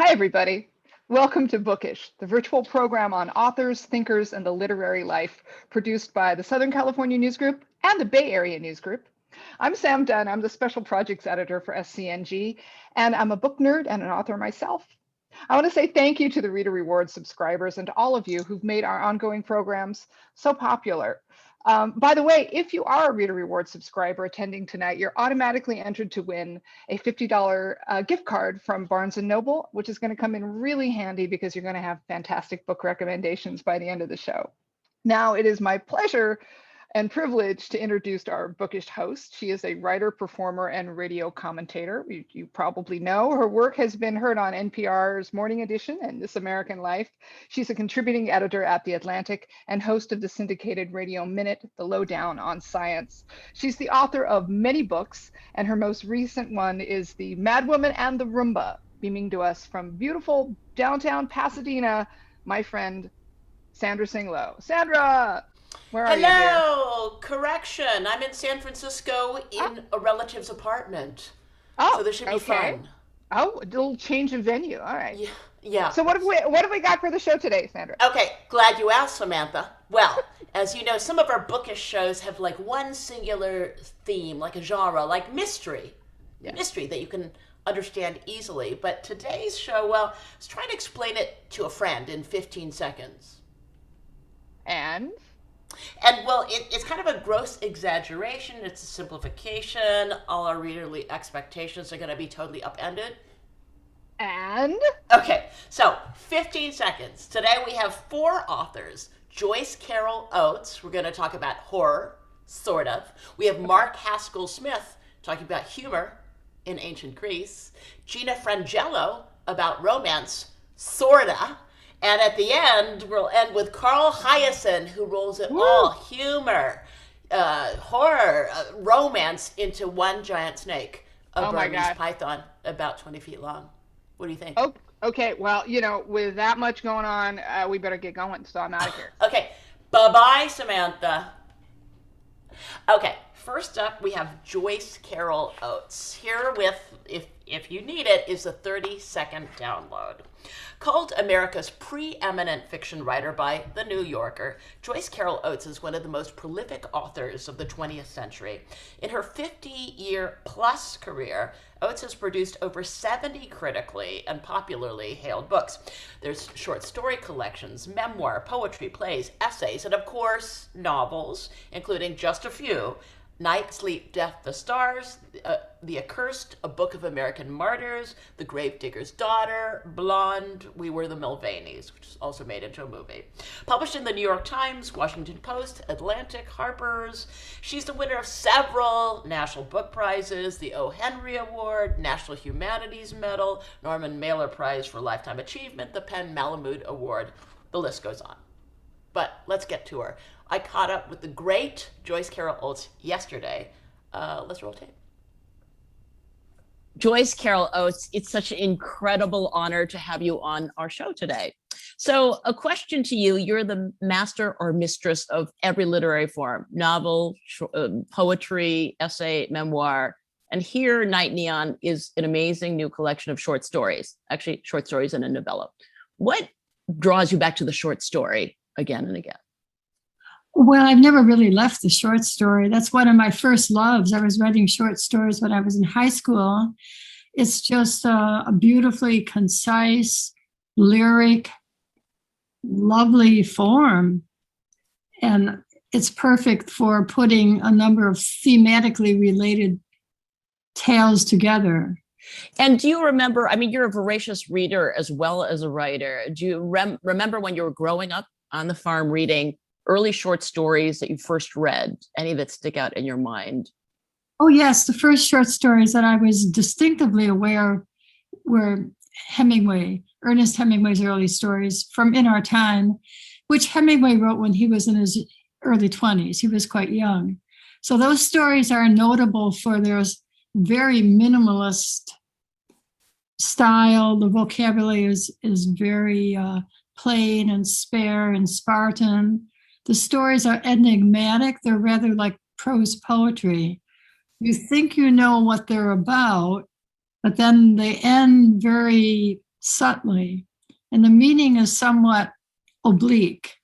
Hi, everybody. Welcome to Bookish, the virtual program on authors, thinkers, and the literary life, produced by the Southern California News Group and the Bay Area News Group. I'm Sam Dunn. I'm the Special Projects Editor for SCNG, and I'm a book nerd and an author myself. I want to say thank you to the Reader Rewards subscribers and to all of you who've made our ongoing programs so popular. By the way, if you are a Reader Rewards subscriber attending tonight, you're automatically entered to win a $50 gift card from Barnes & Noble, which is going to come in really handy because you're going to have fantastic book recommendations by the end of the show. Now, it is my pleasure and privilege to introduce our bookish host. She is a writer, performer, and radio commentator. You probably know her work has been heard on NPR's Morning Edition and This American Life. She's a contributing editor at The Atlantic and host of the syndicated Radio Minute, The Lowdown on Science. She's the author of many books, and her most recent one is The Madwoman and the Roomba, beaming to us from beautiful downtown Pasadena, my friend, Sandra Singlo. Sandra! Where are you, dear? Hello, correction. I'm in San Francisco in a relative's apartment. So this should be fun. Oh, a little change of venue. All right. Yeah. So what have we got for the show today, Sandra? Okay, glad you asked, Samantha. Well, as you know, some of our bookish shows have like one singular theme, like a genre, like mystery. Yeah. Mystery that you can understand easily. But today's show, well, I was trying to explain it to a friend in 15 seconds. And well, it's kind of a gross exaggeration. It's a simplification. All our readerly expectations are going to be totally upended. Okay, so 15 seconds. Today we have 4 authors. Joyce Carol Oates, we're going to talk about horror, sort of. We have Mark Haskell Smith talking about humor in ancient Greece. Gina Frangello about romance, sorta. And at the end, we'll end with Hiaasen, who rolls it all, humor, horror, romance into one giant snake, a Burmese python about 20 feet long. What do you think? Oh, okay. Well, with that much going on, we better get going, so I'm out of here. Okay. Bye-bye, Samantha. Okay. First up, we have Joyce Carol Oates. Here with, if you need it, is a 30-second download. Called America's preeminent fiction writer by The New Yorker, Joyce Carol Oates is one of the most prolific authors of the 20th century. In her 50-year-plus career, Oates has produced over 70 critically and popularly hailed books. There's short story collections, memoir, poetry, plays, essays, and of course, novels, including just a few. Night, Sleep, Death, the Stars, The Accursed, A Book of American Martyrs, The Gravedigger's Daughter, Blonde, We Were the Mulvaneys, which is also made into a movie. Published in the New York Times, Washington Post, Atlantic, Harper's. She's the winner of several National Book Prizes, the O. Henry Award, National Humanities Medal, Norman Mailer Prize for Lifetime Achievement, the Penn Malamud Award. The list goes on. But let's get to her. I caught up with the great Joyce Carol Oates yesterday. Let's roll tape. Joyce Carol Oates, it's such an incredible honor to have you on our show today. So a question to you, you're the master or mistress of every literary form, novel, poetry, essay, memoir. And here, Night Neon is an amazing new collection of short stories, actually short stories and a novella. What draws you back to the short story again and again? Well, I've never really left the short story. That's one of my first loves. I was writing short stories when I was in high school. It's just a beautifully concise, lyric, lovely form. And it's perfect for putting a number of thematically related tales together. And do you remember, I mean, you're a voracious reader as well as a writer. Do you remember when you were growing up on the farm reading early short stories that you first read? Any that stick out in your mind? Oh, yes. The first short stories that I was distinctively aware were Ernest Hemingway's early stories from In Our Time, which Hemingway wrote when he was in his early 20s. He was quite young. So those stories are notable for their very minimalist style. The vocabulary is very plain and spare and Spartan. The stories are enigmatic. They're rather like prose poetry. You think you know what they're about, but then they end very subtly, and the meaning is somewhat oblique.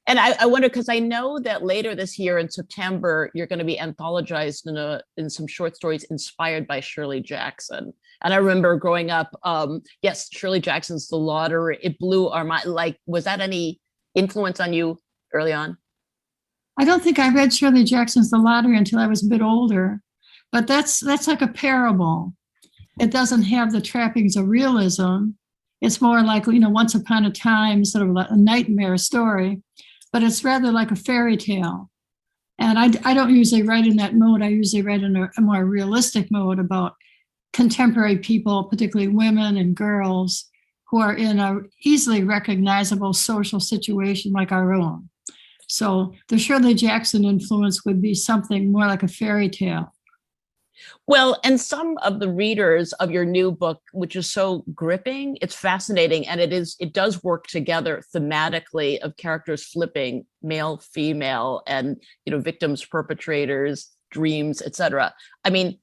And I wonder, because I know that later this year in September, you're going to be anthologized in some short stories inspired by Shirley Jackson. And I remember growing up, yes, Shirley Jackson's The Lottery, it blew our mind. Like, was that any influence on you early on? I don't think I read Shirley Jackson's The Lottery until I was a bit older, but that's like a parable. It doesn't have the trappings of realism. It's more like, once upon a time, sort of a nightmare story, but it's rather like a fairy tale. And I don't usually write in that mode. I usually write in a more realistic mode about contemporary people, particularly women and girls, who are in a easily recognizable social situation like our own. So the Shirley Jackson influence would be something more like a fairy tale. Well, and some of the readers of your new book, which is so gripping, it's fascinating, and it does work together thematically of characters flipping male, female, and victims, perpetrators, dreams, etc. I mean,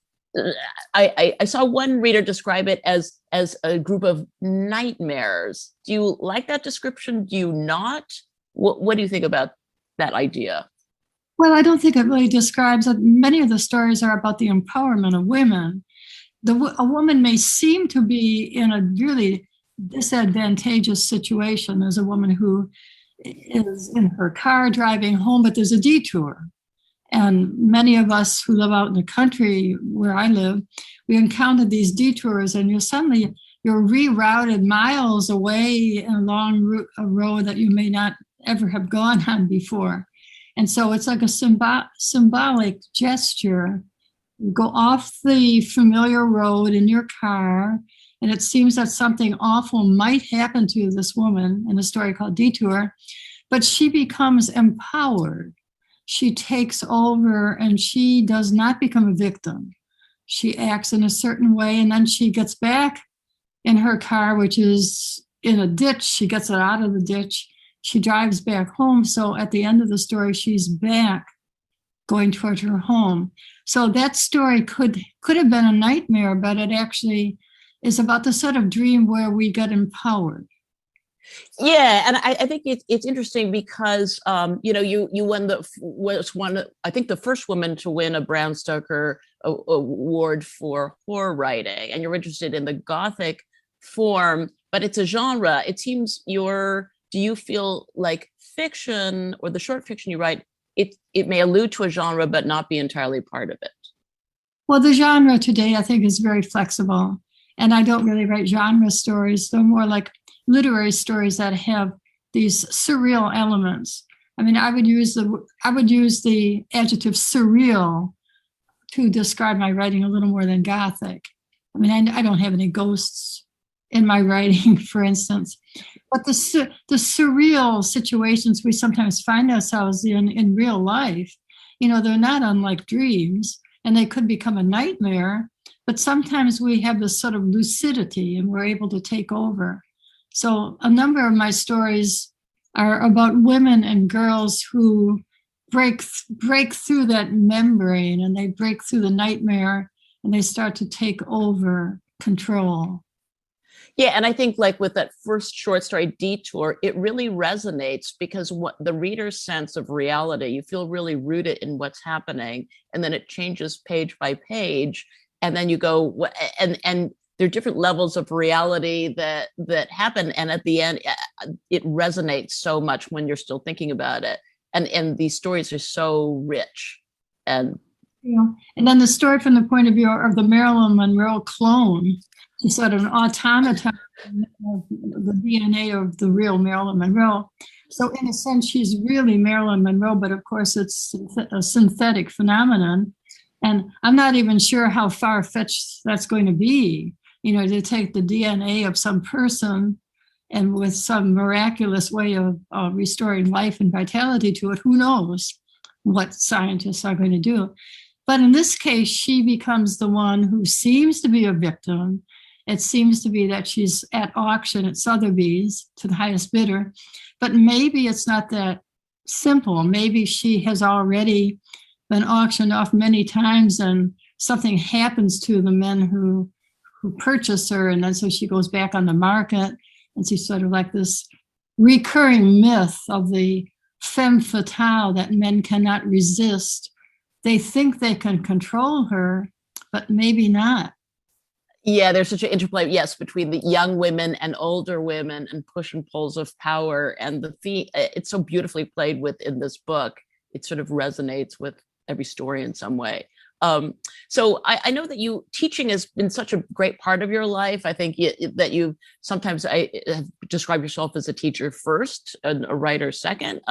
I saw one reader describe it as a group of nightmares. Do you like that description? Do you not? What do you think about that idea? Well, I don't think it really describes it. Many of the stories are about the empowerment of women. A woman may seem to be in a really disadvantageous situation as a woman who is in her car driving home, but there's a detour. And many of us who live out in the country where I live, we encountered these detours, and you're rerouted miles away along a road that you may not ever have gone on before. And so it's like a symbolic gesture. You go off the familiar road in your car, and it seems that something awful might happen to this woman in a story called Detour, but she becomes empowered. She takes over, and she does not become a victim. She acts in a certain way, and then she gets back in her car, which is in a ditch. She gets it out of the ditch. She drives back home. So at the end of the story, she's back going towards her home. So that story could have been a nightmare, but it actually is about the sort of dream where we get empowered. Yeah, and I think it's interesting because you was one, I think the first woman to win a Bram Stoker award for horror writing, and you're interested in the Gothic form, but it's a genre. It seems do you feel like fiction or the short fiction you write, it may allude to a genre but not be entirely part of it? Well, the genre today, I think, is very flexible. And I don't really write genre stories. They're more like literary stories that have these surreal elements. I mean, I would use the adjective surreal to describe my writing a little more than Gothic. I mean, I don't have any ghosts in my writing, for instance. But the surreal situations we sometimes find ourselves in real life, they're not unlike dreams, and they could become a nightmare, but sometimes we have this sort of lucidity and we're able to take over. So a number of my stories are about women and girls who break through that membrane, and they break through the nightmare, and they start to take over control. Yeah, and I think like with that first short story, Detour, it really resonates because what the reader's sense of reality, you feel really rooted in what's happening, and then it changes page by page, and then you go, and there are different levels of reality that happen, and at the end, it resonates so much when you're still thinking about it, and these stories are so rich, and then the story from the point of view of the Marilyn Monroe clone. It's sort of an automaton of the DNA of the real Marilyn Monroe. So in a sense, she's really Marilyn Monroe, but of course it's a synthetic phenomenon. And I'm not even sure how far-fetched that's going to be, to take the DNA of some person and with some miraculous way of restoring life and vitality to it. Who knows what scientists are going to do. But in this case, she becomes the one who seems to be a victim. It seems to be that she's at auction at Sotheby's to the highest bidder, but maybe it's not that simple. Maybe she has already been auctioned off many times, and something happens to the men who who purchase her, and then so she goes back on the market, and she's sort of like this recurring myth of the femme fatale that men cannot resist. They think they can control her, but maybe not. Yeah, there's such an interplay, yes, between the young women and older women and push and pulls of power. And the theme, it's so beautifully played with in this book. It sort of resonates with every story in some way. So I know that teaching has been such a great part of your life. I think that you sometimes have described yourself as a teacher first and a writer second.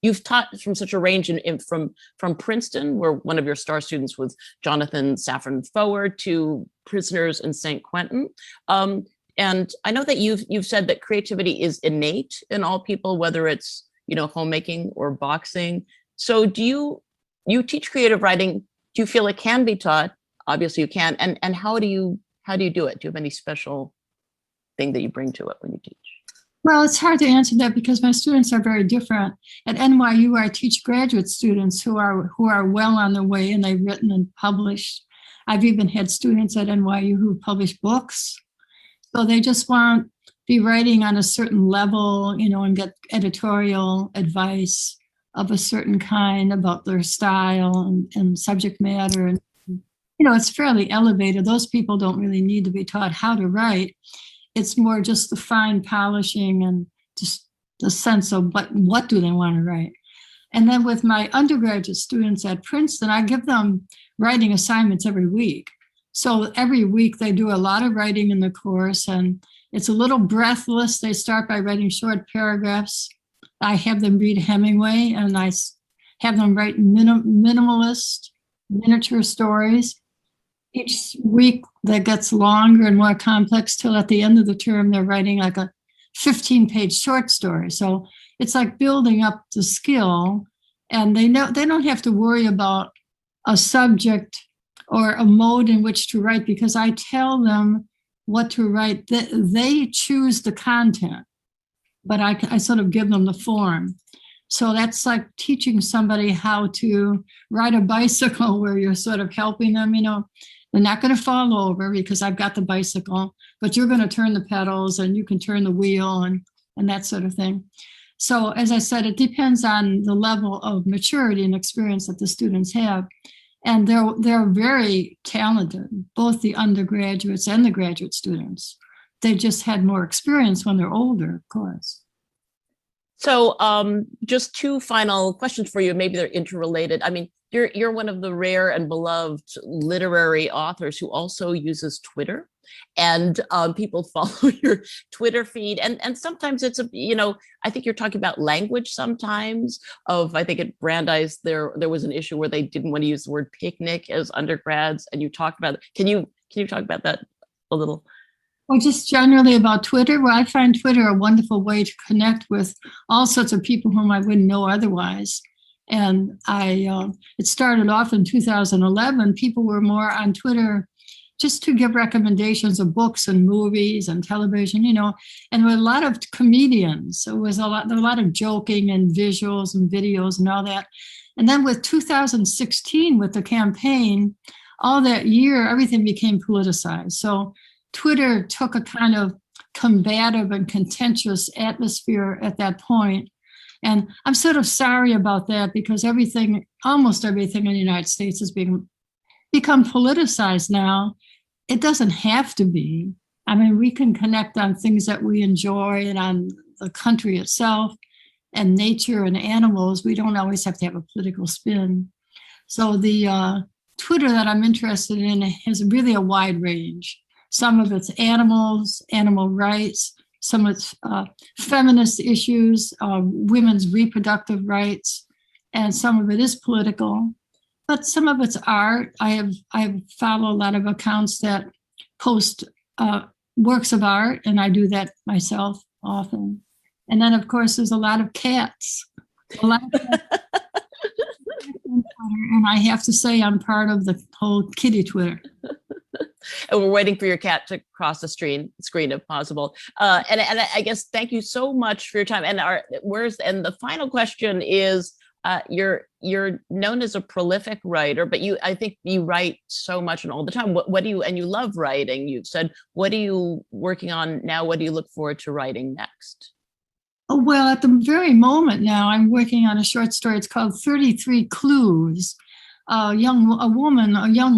You've taught from such a range from Princeton, where one of your star students was Jonathan Safran Foer, to prisoners in St. Quentin. And I know that you've said that creativity is innate in all people, whether it's, homemaking or boxing. So do you teach creative writing? Do you feel it can be taught? Obviously you can. And how do you do it? Do you have any special thing that you bring to it when you teach? Well, it's hard to answer that because my students are very different. At NYU, I teach graduate students who are well on their way, and they've written and published. I've even had students at NYU who publish books. So they just want to be writing on a certain level, and get editorial advice of a certain kind about their style and subject matter. And, it's fairly elevated. Those people don't really need to be taught how to write. It's more just the fine polishing and just the sense of what do they want to write. And then with my undergraduate students at Princeton, I give them writing assignments every week. So every week they do a lot of writing in the course, and it's a little breathless. They start by writing short paragraphs. I have them read Hemingway, and I have them write minimalist miniature stories. Each week that gets longer and more complex till at the end of the term, they're writing like a 15-page short story. So it's like building up the skill, and they don't have to worry about a subject or a mode in which to write because I tell them what to write. They choose the content, but I sort of give them the form. So that's like teaching somebody how to ride a bicycle where you're sort of helping them, they're not going to fall over because I've got the bicycle, but you're going to turn the pedals and you can turn the wheel and that sort of thing. So as I said, it depends on the level of maturity and experience that the students have. And they're very talented, both the undergraduates and the graduate students. They just had more experience when they're older, of course. So just two final questions for you. Maybe they're interrelated. I mean, you're one of the rare and beloved literary authors who also uses Twitter, and people follow your Twitter feed. And sometimes it's I think you're talking about language sometimes. I think at Brandeis there was an issue where they didn't want to use the word picnic as undergrads, and you talked about it. Can you talk about that a little? Well, just generally about Twitter. Well, I find Twitter a wonderful way to connect with all sorts of people whom I wouldn't know otherwise. And it started off in 2011. People were more on Twitter just to give recommendations of books and movies and television, and there were a lot of comedians. So there was a lot of joking and visuals and videos and all that. And then with 2016, with the campaign, all that year, everything became politicized. So Twitter took a kind of combative and contentious atmosphere at that point. And I'm sort of sorry about that because almost everything in the United States has become politicized now. It doesn't have to be. I mean, we can connect on things that we enjoy and on the country itself and nature and animals. We don't always have to have a political spin. So the Twitter that I'm interested in has really a wide range. Some of it's animals, animal rights, some of it's feminist issues, women's reproductive rights, and some of it is political. But some of it's art. I follow a lot of accounts that post works of art, and I do that myself often. And then, of course, there's a lot of cats. And I have to say I'm part of the whole kitty Twitter. And we're waiting for your cat to cross the screen if possible. And I guess thank you so much for your time. And the final question is, You're known as a prolific writer, but I think you write so much and all the time. What do you, and you love writing, you've said, what are you working on now? What do you look forward to writing next? Oh, well, at the very moment now, I'm working on a short story. It's called 33 Clues. A young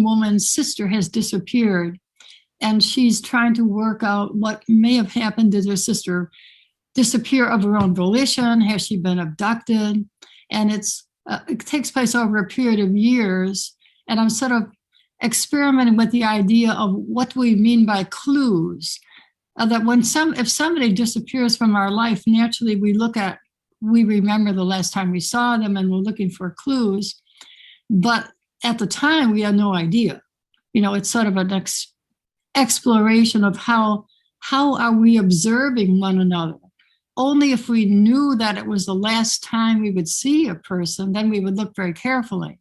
woman's sister has disappeared, and she's trying to work out what may have happened. Did her sister disappear of her own volition? Has she been abducted? And it takes place over a period of years. And I'm sort of experimenting with the idea of what we mean by clues. That if somebody disappears from our life, naturally we remember the last time we saw them, and we're looking for clues. But at the time, we had no idea. It's sort of an exploration of how are we observing one another. Only if we knew that it was the last time we would see a person, then we would look very carefully.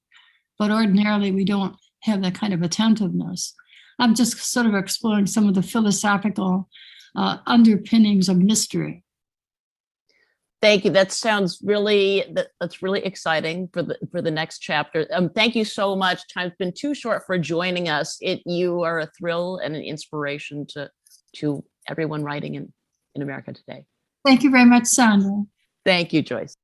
But ordinarily, we don't have that kind of attentiveness. I'm just sort of exploring some of the philosophical underpinnings of mystery. Thank you. That sounds that's really exciting for the next chapter. Thank you so much. Time's been too short for joining us. You are a thrill and an inspiration to everyone writing in America today. Thank you very much, Sandra. Thank you, Joyce.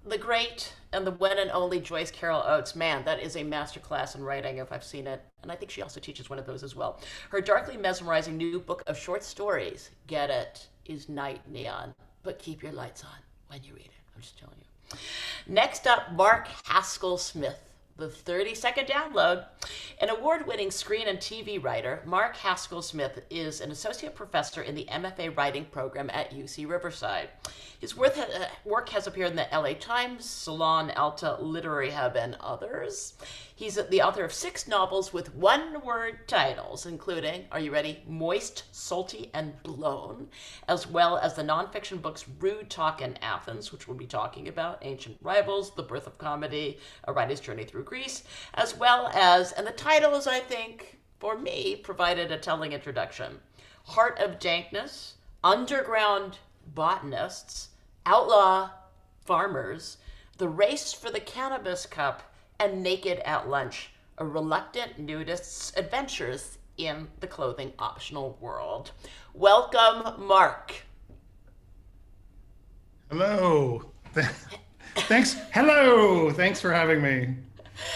The great and the one and only Joyce Carol Oates. Man, that is a masterclass in writing if I've seen it. And I think she also teaches one of those as well. Her darkly mesmerizing new book of short stories, get it, is Night Neon. But keep your lights on when you read it. I'm just telling you. Next up, Mark Haskell Smith. The 30-second download. An award-winning screen and TV writer, Mark Haskell Smith is an associate professor in the MFA writing program at UC Riverside. His work has appeared in the LA Times, Salon, Alta, Literary Hub, and others. He's the author of 6 novels with one-word titles, including, are you ready, Moist, Salty, and Blown, as well as the nonfiction books Rude Talk in Athens, which we'll be talking about, Ancient Rivals, The Birth of Comedy, A Writer's Journey Through Greece, as well as, and the titles, I think, for me, provided a telling introduction, Heart of Dankness, Underground Botanists, Outlaw Farmers, The Race for the Cannabis Cup, and Naked at Lunch, a reluctant nudist's adventures in the clothing optional world. Welcome, Mark. Hello. Thanks. Hello. Thanks for having me.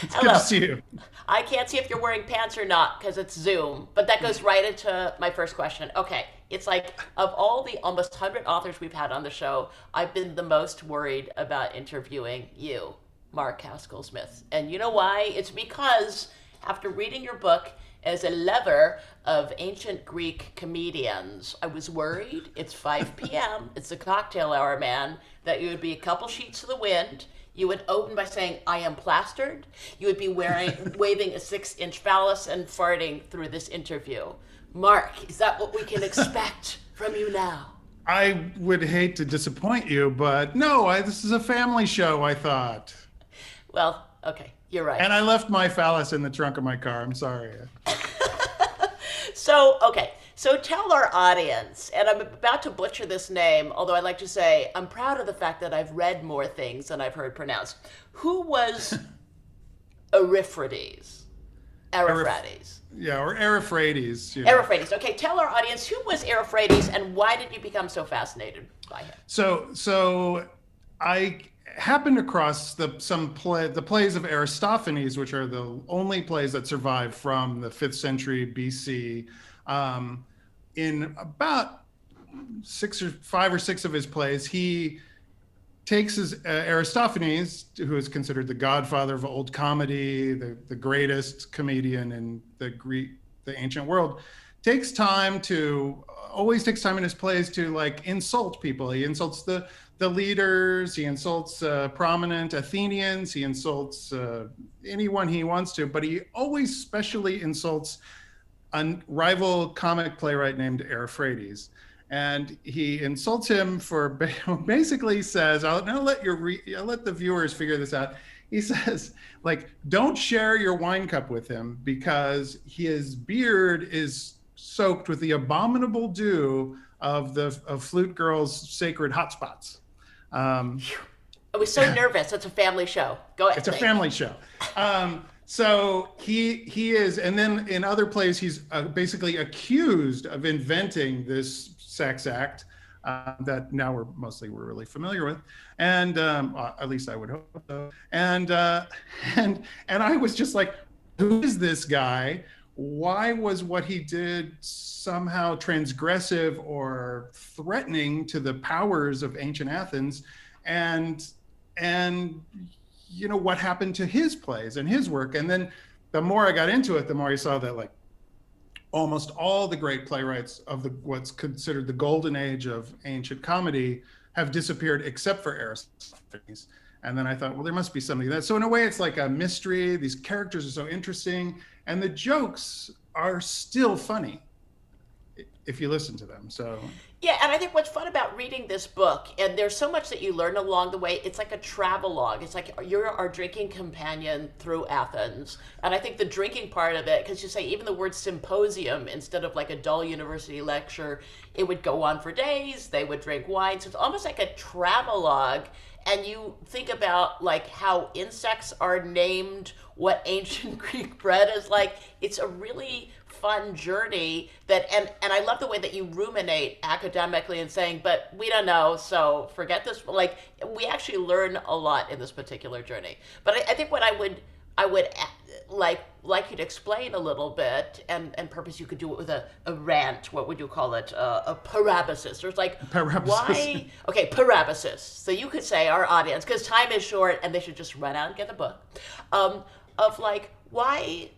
It's Hello. good to see you. I can't see if you're wearing pants or not because it's Zoom, but that goes right into my first question. Okay, it's like, of all the almost 100 authors we've had on the show, I've been the most worried about interviewing you, Mark Haskell Smith. And you know why? It's because after reading your book as a lover of ancient Greek comedians, I was worried. It's 5 p.m. It's the cocktail hour, man, that you would be a couple sheets to the wind. You would open by saying, I am plastered. You would be waving a 6-inch phallus and farting through this interview. Mark, is that what we can expect from you now? I would hate to disappoint you, but no, this is a family show, I thought. Well, okay, you're right. And I left my phallus in the trunk of my car. I'm sorry. So tell our audience, and I'm about to butcher this name, although I'd like to say I'm proud of the fact that I've read more things than I've heard pronounced. Who was Aristophanes? Yeah, or Aristophanes. Aristophanes. Okay, tell our audience, who was Aristophanes and why did you become so fascinated by him? So I happened across the plays of Aristophanes, which are the only plays that survive from the 5th century BC. In about 5 or 6 of his plays, he takes his Aristophanes, who is considered the godfather of old comedy, the greatest comedian in the ancient world, always takes time in his plays to like insult people. He insults the leaders, he insults prominent Athenians, he insults anyone he wants to, but he always specially insults a rival comic playwright named Aristophanes. And he insults him for basically says, I'll let the viewers figure this out. He says, like, don't share your wine cup with him because his beard is soaked with the abominable dew of flute girls' sacred hotspots. I was so nervous. It's a family show. Go ahead. It's a family show. So he is, and then in other plays, he's basically accused of inventing this sex act that now we're really familiar with, and at least I would hope so. And I was just like, who is this guy? Why was what he did somehow transgressive or threatening to the powers of ancient Athens? And you know, what happened to his plays and his work? And then the more I got into it, the more I saw that like almost all the great playwrights of what's considered the golden age of ancient comedy have disappeared except for Aristophanes. And then I thought, well, there must be something that. So in a way, it's like a mystery. These characters are so interesting, and the jokes are still funny if you listen to them. So yeah, and I think what's fun about reading this book, and there's so much that you learn along the way, it's like a travelogue. It's like you're our drinking companion through Athens. And I think the drinking part of it, because you say even the word symposium, instead of like a dull university lecture, it would go on for days, they would drink wine. So it's almost like a travelogue. And you think about like how insects are named, what ancient Greek bread is like. It's a really fun journey that, and I love the way that you ruminate academically and saying, but we don't know, so forget this. Like, we actually learn a lot in this particular journey. But I think what I would like you to explain a little bit, and purpose you could do it with a rant. What would you call it? A parabasis. There's like, why? Okay, parabasis. So you could say, our audience, because time is short and they should just run out and get the book, of like, why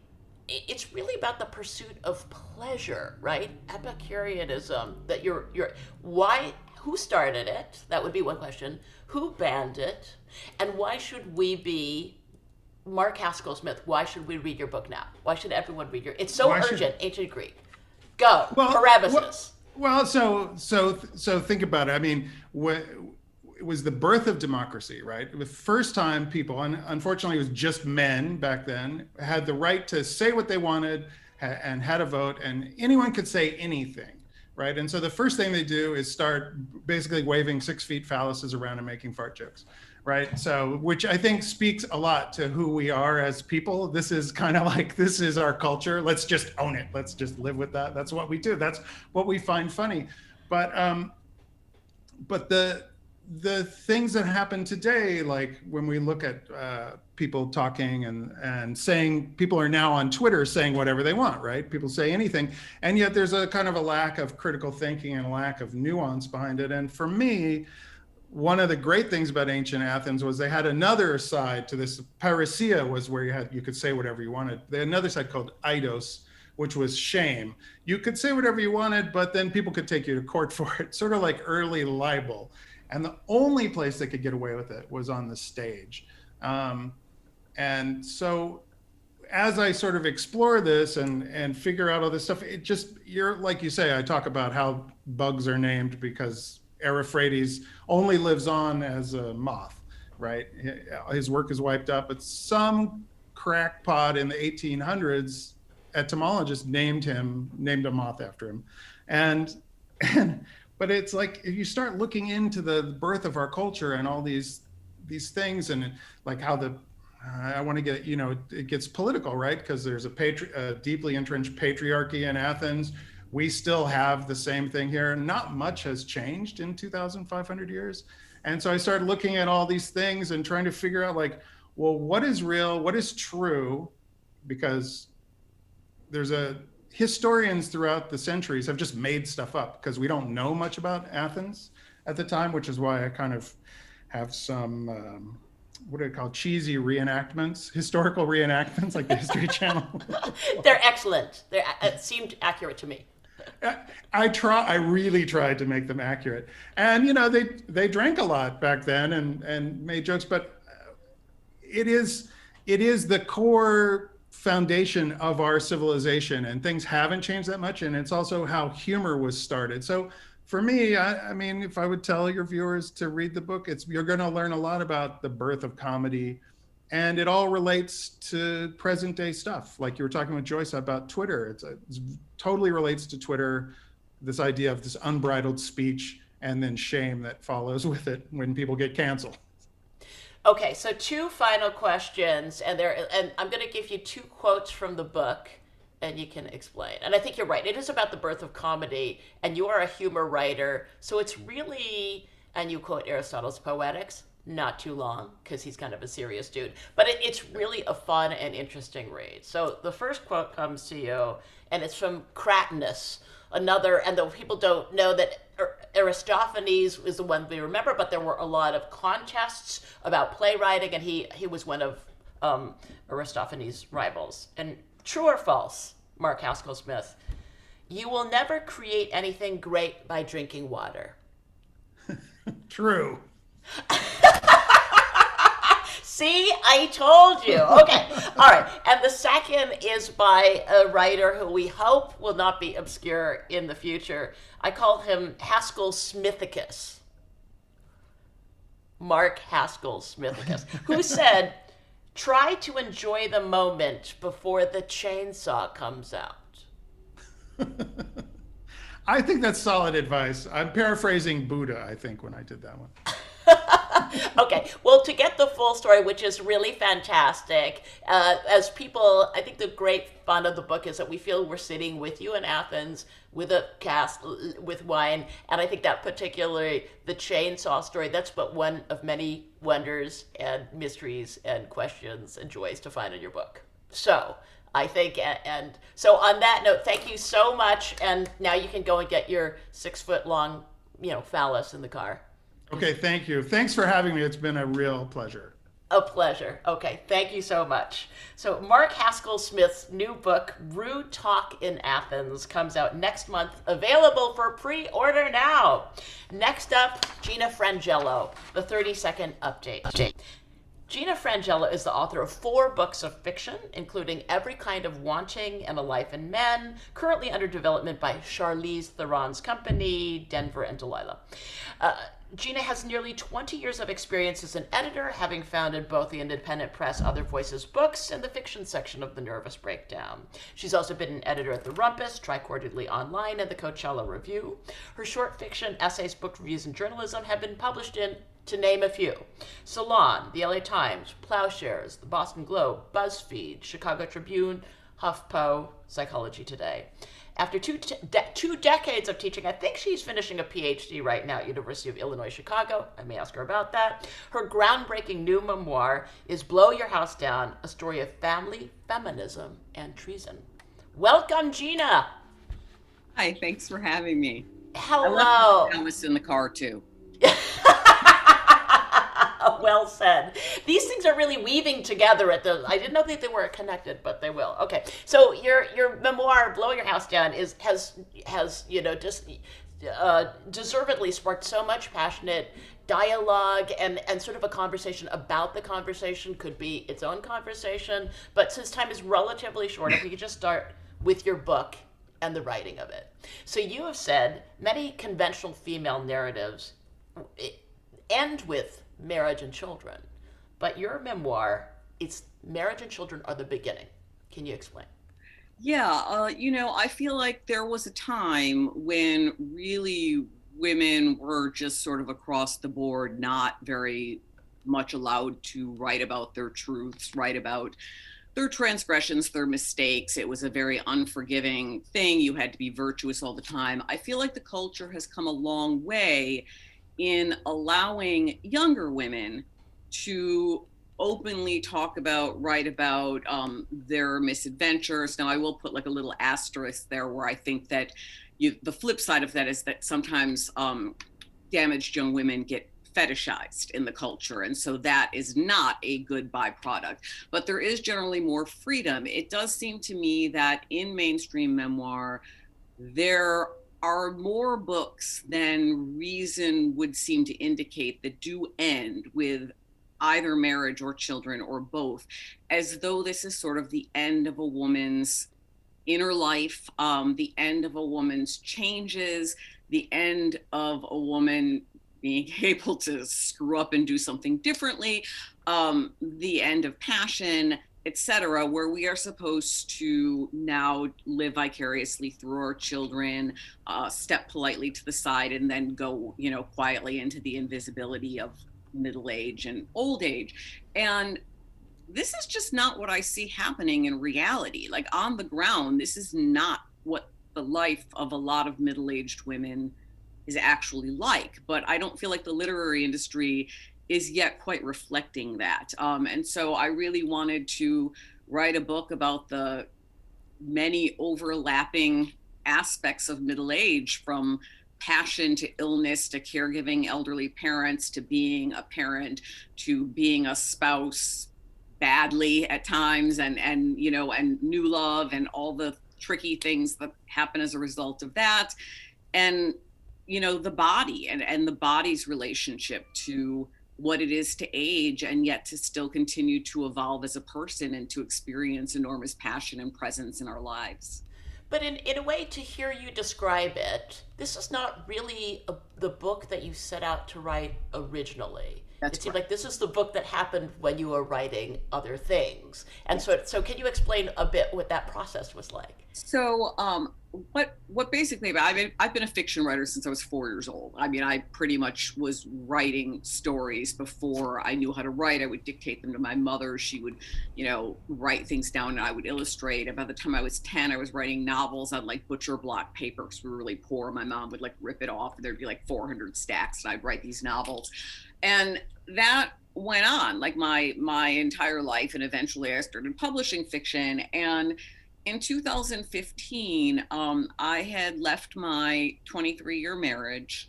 it's really about the pursuit of pleasure, right? Epicureanism, that who started it? That would be one question. Who banned it? And why should we be Mark Haskell Smith, why should we read your book now? Why should everyone read your? It's so urgent, ancient Greek. Go, parabasis. Well, so think about it. I mean, it was the birth of democracy, right? The first time people, and unfortunately it was just men back then, had the right to say what they wanted and had a vote, and anyone could say anything, right? And so the first thing they do is start basically waving 6 feet phalluses around and making fart jokes. Right. So, which I think speaks a lot to who we are as people. This is kind of like, this is our culture. Let's just own it. Let's just live with that. That's what we do. That's what we find funny. But the things that happen today, like when we look at people talking and saying, people are now on Twitter saying whatever they want, right? People say anything. And yet there's a kind of a lack of critical thinking and a lack of nuance behind it. And for me, one of the great things about ancient Athens was they had another side to this. Parrhesia was where you could say whatever you wanted. They had another side called eidos, which was shame. You could say whatever you wanted, but then people could take you to court for it, sort of like early libel. And the only place they could get away with it was on the stage. And so as I sort of explore this and figure out all this stuff, it just, you're like you say, I talk about how bugs are named because Aristophanes only lives on as a moth, right? His work is wiped out, but some crackpot in the 1800s, etymologist named a moth after him. But it's like, if you start looking into the birth of our culture and all these things, and like how I want to get, it gets political, right? Because there's a deeply entrenched patriarchy in Athens. We still have the same thing here. Not much has changed in 2,500 years. And so I started looking at all these things and trying to figure out like, well, what is real? What is true? Because historians throughout the centuries have just made stuff up because we don't know much about Athens at the time, which is why I kind of have some, what do they call cheesy reenactments, historical reenactments, like the History Channel. They're excellent. It seemed accurate to me. I really tried to make them accurate, and they drank a lot back then and made jokes, but it is the core foundation of our civilization, and things haven't changed that much. And it's also how humor was started. So for me, I mean, if I would tell your viewers to read the book, you're going to learn a lot about the birth of comedy. And it all relates to present day stuff. Like you were talking with Joyce about Twitter. It totally relates to Twitter, this idea of this unbridled speech and then shame that follows with it when people get canceled. Okay, so 2 final questions, and I'm going to give you 2 quotes from the book, and you can explain. And I think you're right. It is about the birth of comedy, and you are a humor writer, so it's really, and you quote Aristotle's Poetics, not too long, because he's kind of a serious dude, but it's really a fun and interesting read. So the first quote comes to you, and it's from Cratinus, another, and though people don't know that Aristophanes is the one we remember, but there were a lot of contests about playwriting, and he was one of Aristophanes' rivals. And true or false, Mark Haskell Smith, you will never create anything great by drinking water. True. See, I told you. Okay. All right. And the second is by a writer who we hope will not be obscure in the future. I call him Haskell Smithicus. Mark Haskell Smithicus, who said, try to enjoy the moment before the chainsaw comes out. I think that's solid advice. I'm paraphrasing Buddha, I think, when I did that one. Okay, well, to get the full story, which is really fantastic, as people, I think the great fun of the book is that we feel we're sitting with you in Athens with a cast, with wine, and I think that particularly the chainsaw story, that's but one of many wonders and mysteries and questions and joys to find in your book. So I think, and so on that note, thank you so much, and now you can go and get your 6-foot-long, phallus in the car. Okay, thank you. Thanks for having me. It's been a real pleasure. A pleasure. Okay, thank you so much. So Mark Haskell Smith's new book, Rude Talk in Athens, comes out next month, available for pre-order now. Next up, Gina Frangello, the 30-second update. Gina Frangello is the author of 4 books of fiction, including Every Kind of Wanting and A Life in Men, currently under development by Charlize Theron's company, Denver and Delilah. Gina has nearly 20 years of experience as an editor, having founded both the independent press Other Voices Books and the fiction section of The Nervous Breakdown. She's also been an editor at The Rumpus, Tri-Quarterly Online, and the Coachella Review. Her short fiction, essays, book reviews, and journalism have been published in, to name a few, Salon, The LA Times, Plowshares, The Boston Globe, BuzzFeed, Chicago Tribune, HuffPo, Psychology Today. After two decades of teaching, I think she's finishing a PhD right now at University of Illinois, Chicago. I may ask her about that. Her groundbreaking new memoir is Blow Your House Down, a story of family, feminism, and treason. Welcome, Gina. Hi, thanks for having me. Hello. I left Thomas in the car too. Well said. These things are really weaving together at the. I didn't know that they were connected, but they will. Okay, so your memoir, "Blow Your House Down," has just deservedly sparked so much passionate dialogue and sort of a conversation about the conversation. Could be its own conversation, but since time is relatively short, if we could just start with your book and the writing of it. So you have said many conventional female narratives end with marriage and children, but your memoir, it's marriage and children are the beginning. Can you explain? Yeah, I feel like there was a time when really women were just sort of across the board, not very much allowed to write about their truths, write about their transgressions, their mistakes. It was a very unforgiving thing. You had to be virtuous all the time. I feel like the culture has come a long way in allowing younger women to openly talk about, write about their misadventures. Now, I will put like a little asterisk there where I think that the flip side of that is that sometimes damaged young women get fetishized in the culture. And so that is not a good byproduct, but there is generally more freedom. It does seem to me that in mainstream memoir, there are more books than reason would seem to indicate that do end with either marriage or children or both, as though this is sort of the end of a woman's inner life, the end of a woman's changes, the end of a woman being able to screw up and do something differently, the end of passion, etc., where we are supposed to now live vicariously through our children, step politely to the side, and then go, quietly into the invisibility of middle age and old age. And this is just not what I see happening in reality. Like, on the ground, this is not what the life of a lot of middle-aged women is actually like. But I don't feel like the literary industry is yet quite reflecting that. And so I really wanted to write a book about the many overlapping aspects of middle age, from passion to illness to caregiving elderly parents to being a parent to being a spouse badly at times, and new love and all the tricky things that happen as a result of that. And the body and the body's relationship to what it is to age, and yet to still continue to evolve as a person and to experience enormous passion and presence in our lives. But in a way, to hear you describe it, this is not really the book that you set out to write originally. That's it seemed like this is the book that happened when you were writing other things. And so can you explain a bit what that process was like? So what basically, I've been a fiction writer since I was 4 years old. I mean, I pretty much was writing stories before I knew how to write. I would dictate them to my mother. She would, write things down, and I would illustrate. And by the time I was 10, I was writing novels on like butcher block paper, because we were really poor. My mom would like rip it off, and there'd be like 400 stacks, and I'd write these novels. And that went on like my entire life. And eventually I started publishing fiction. And in 2015, I had left my 23-year marriage.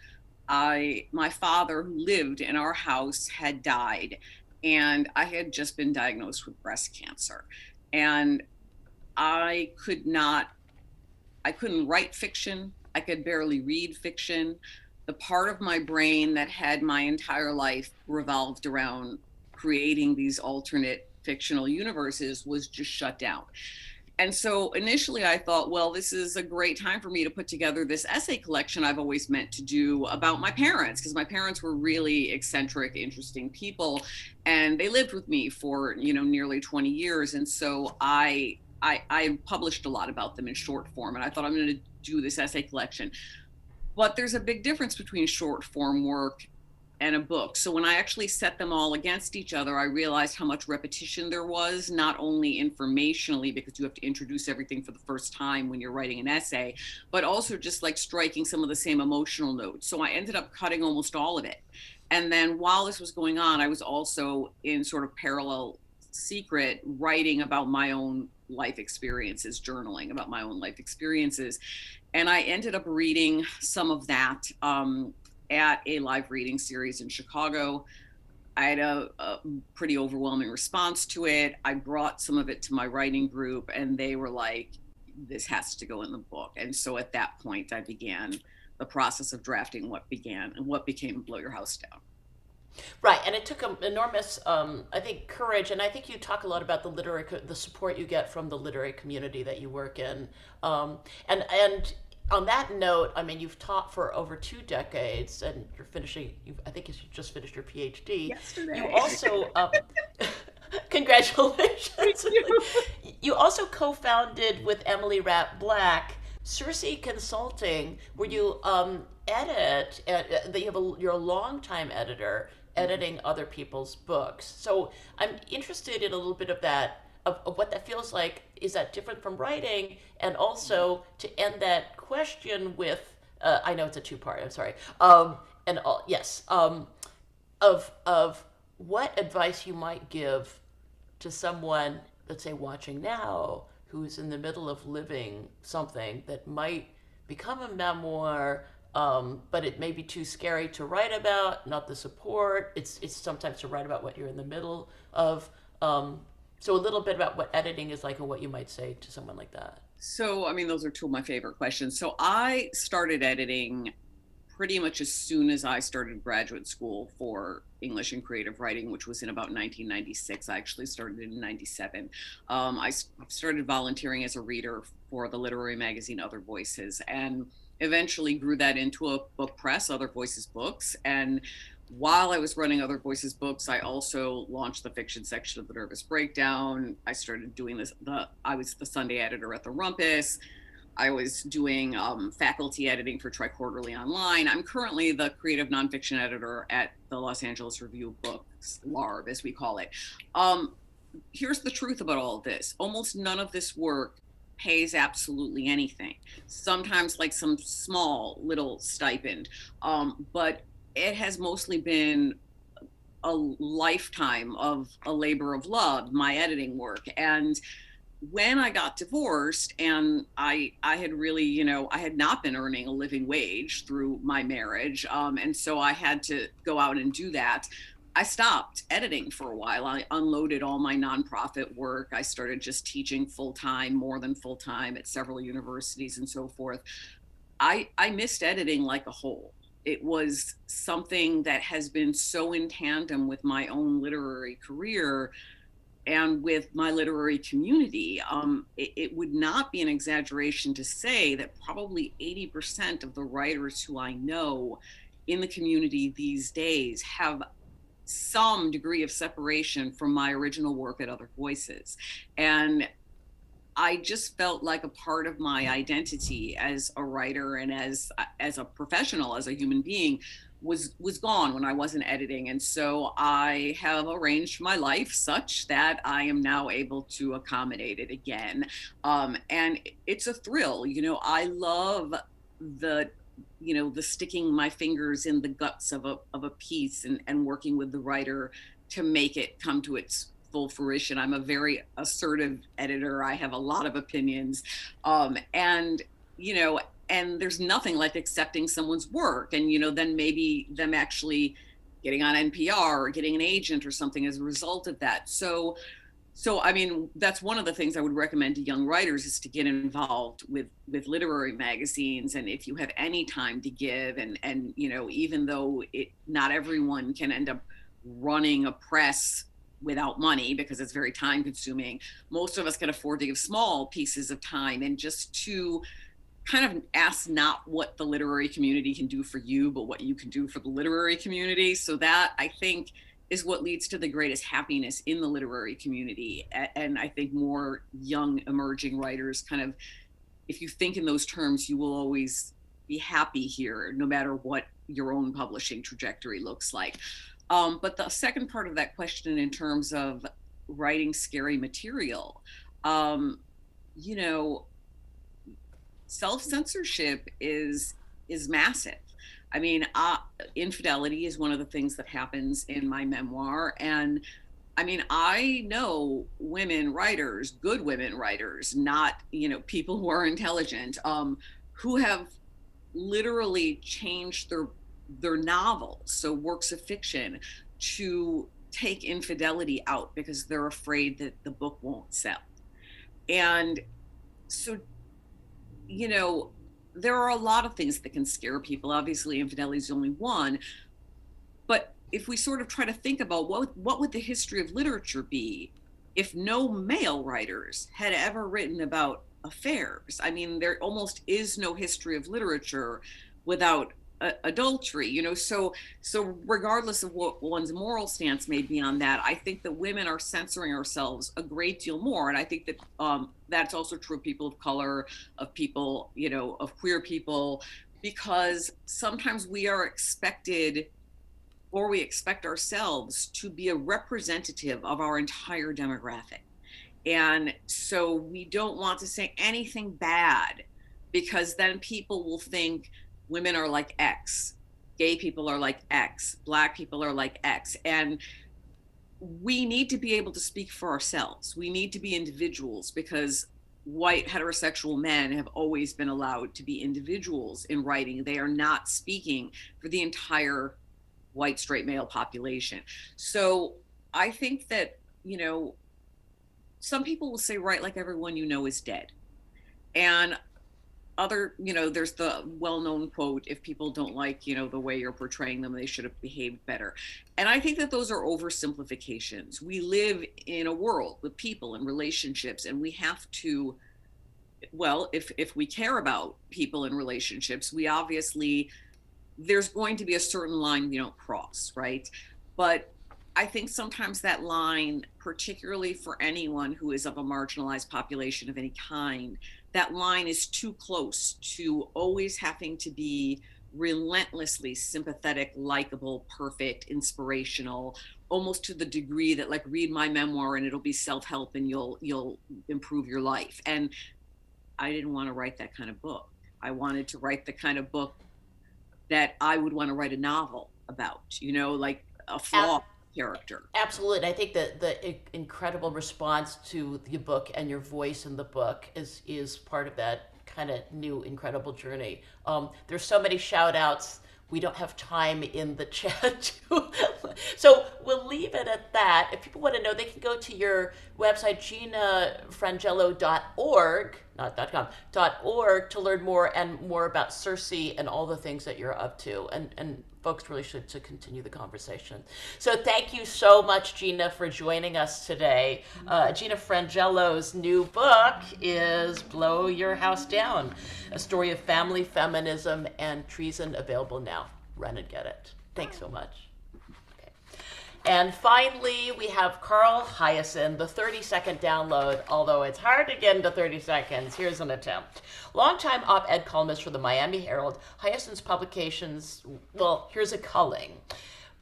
My father, who lived in our house, had died, and I had just been diagnosed with breast cancer. And I couldn't write fiction. I could barely read fiction. The part of my brain that had my entire life revolved around creating these alternate fictional universes was just shut down. And so initially I thought, well, this is a great time for me to put together this essay collection I've always meant to do about my parents, because my parents were really eccentric, interesting people, and they lived with me for, nearly 20 years. And so I published a lot about them in short form, and I thought, I'm going to do this essay collection. But there's a big difference between short form work and a book. So when I actually set them all against each other, I realized how much repetition there was, not only informationally, because you have to introduce everything for the first time when you're writing an essay, but also just like striking some of the same emotional notes. So I ended up cutting almost all of it. And then while this was going on, I was also in sort of parallel secret writing about my own life experiences, journaling about my own life experiences. And I ended up reading some of that at a live reading series in Chicago. I had a pretty overwhelming response to it. I brought some of it to my writing group, and they were like, this has to go in the book. And so at that point, I began the process of drafting what became Blow Your House Down. Right, and it took enormous, I think, courage, and I think you talk a lot about the support you get from the literary community that you work in, and on that note, I mean, you've taught for over 2 decades, and I think you just finished your PhD. Yesterday. You also, congratulations. You also co-founded with Emily Rapp Black Circe Consulting, where you edit. You're a longtime editor, editing other people's books. So I'm interested in a little bit of that, of what that feels like. Is that different from writing? And also to end that question with, I know it's a 2-part, I'm sorry. Of what advice you might give to someone, let's say watching now, who's in the middle of living something that might become a memoir, but it may be too scary to write about, not the support. It's sometimes to write about what you're in the middle of. So a little bit about what editing is like and what you might say to someone like that. So, I mean, those are 2 of my favorite questions. So I started editing pretty much as soon as I started graduate school for English and creative writing, which was in about 1996. I actually started in 97. I started volunteering as a reader for the literary magazine Other Voices, and eventually grew that into a book press, Other Voices Books. And while I was running Other Voices books, I also launched the fiction section of the Nervous Breakdown. I started doing this. I was the Sunday editor at the Rumpus. I was doing faculty editing for Triquarterly Online. I'm currently the creative nonfiction editor at the Los Angeles Review of Books, LARB, as we call it. Here's the truth about all of this. Almost none of this work pays absolutely anything. Sometimes like some small little stipend, but it has mostly been a lifetime of a labor of love, my editing work. And when I got divorced and I had really, I had not been earning a living wage through my marriage. And so I had to go out and do that. I stopped editing for a while. I unloaded all my nonprofit work. I started just teaching full-time, more than full-time at several universities and so forth. I missed editing like a whole. It was something that has been so in tandem with my own literary career and with my literary community. It would not be an exaggeration to say that probably 80% of the writers who I know in the community these days have some degree of separation from my original work at Other Voices. And I just felt like a part of my identity as a writer and as a professional, as a human being, was gone when I wasn't editing. And so I have arranged my life such that I am now able to accommodate it again. And it's a thrill. I love the sticking my fingers in the guts of a piece and working with the writer to make it come to its full fruition. I'm a very assertive editor. I have a lot of opinions. And there's nothing like accepting someone's work and, then maybe them actually getting on NPR or getting an agent or something as a result of that. So I mean, that's one of the things I would recommend to young writers is to get involved with literary magazines. And if you have any time to give and even though not everyone can end up running a press without money because it's very time consuming, most of us can afford to give small pieces of time and just to kind of ask not what the literary community can do for you, but what you can do for the literary community. So that, I think, is what leads to the greatest happiness in the literary community. And I think more young emerging writers kind of, if you think in those terms, you will always be happy here, no matter what your own publishing trajectory looks like. But the second part of that question in terms of writing scary material, self-censorship is massive. I mean, infidelity is one of the things that happens in my memoir. And I mean, I know women writers, good women writers, not, people who are intelligent, who have literally changed their novels, so works of fiction, to take infidelity out because they're afraid that the book won't sell. And so, there are a lot of things that can scare people. Obviously, infidelity is only one. But if we sort of try to think about what would the history of literature be if no male writers had ever written about affairs? I mean, there almost is no history of literature without adultery, so regardless of what one's moral stance may be on that, I think that women are censoring ourselves a great deal more. And I think that that's also true of people of color, of people, of queer people, because sometimes we are expected, or we expect ourselves to be a representative of our entire demographic. And so we don't want to say anything bad, because then people will think women are like X, gay people are like X, Black people are like X. And we need to be able to speak for ourselves. We need to be individuals, because white heterosexual men have always been allowed to be individuals in writing. They are not speaking for the entire white straight male population. So I think that, some people will say, write like everyone you know is dead. And there's the well-known quote, if people don't like, the way you're portraying them, they should have behaved better. And I think that those are oversimplifications. We live in a world with people and relationships, and we have to, well, if we care about people and relationships, we obviously there's going to be a certain line we don't cross, right? But I think sometimes that line, particularly for anyone who is of a marginalized population of any kind, that line is too close to always having to be relentlessly sympathetic, likable, perfect, inspirational, almost to the degree that, like, read my memoir and it'll be self-help and you'll improve your life. And I didn't want to write that kind of book. I wanted to write the kind of book that I would want to write a novel about, you know, like a flawed character. Absolutely. I think that the incredible response to the book and your voice in the book is part of that kind of new incredible journey. There's so many shout outs. We don't have time in the chat. So we'll leave it at that. If people want to know, they can go to your website, ginafrangello.org, not .com, .org, to learn more and more about Circe and all the things that you're up to. And folks really should to continue the conversation. So thank you so much, Gina, for joining us today. Gina Frangello's new book is Blow Your House Down, a story of family, feminism, and treason, available now. Run and get it. Thanks so much. Okay. And finally, we have Carl Hiaasen, the 30-second download, although it's hard to get into 30 seconds. Here's an attempt. Longtime op-ed columnist for the Miami Herald, Hiaasen's publications, well, here's a culling.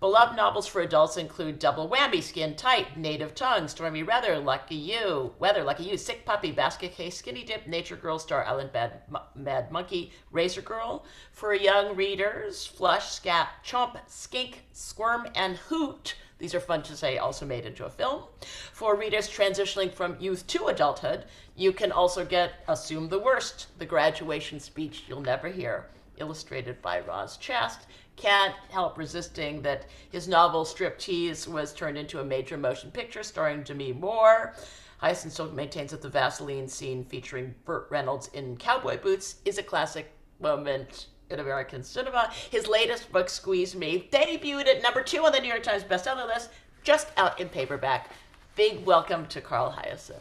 Beloved novels for adults include Double Whammy, Skin Tight, Native Tongue, Stormy Weather, Lucky You, Sick Puppy, Basket Case, Skinny Dip, Nature Girl, Star Island, Mad Monkey, Razor Girl. For young readers, Flush, Scat, Chomp, Skink, Squirm, and Hoot. These are fun to say, also made into a film. For readers transitioning from youth to adulthood, you can also get Assume the Worst, the graduation speech you'll never hear, illustrated by Roz Chast. Can't help resisting that his novel Striptease was turned into a major motion picture starring Demi Moore. Hiaasen still maintains that the Vaseline scene featuring Burt Reynolds in cowboy boots is a classic moment in American cinema. His latest book, Squeeze Me, debuted at #2 on the New York Times bestseller list, just out in paperback. Big welcome to Carl Hiaasen.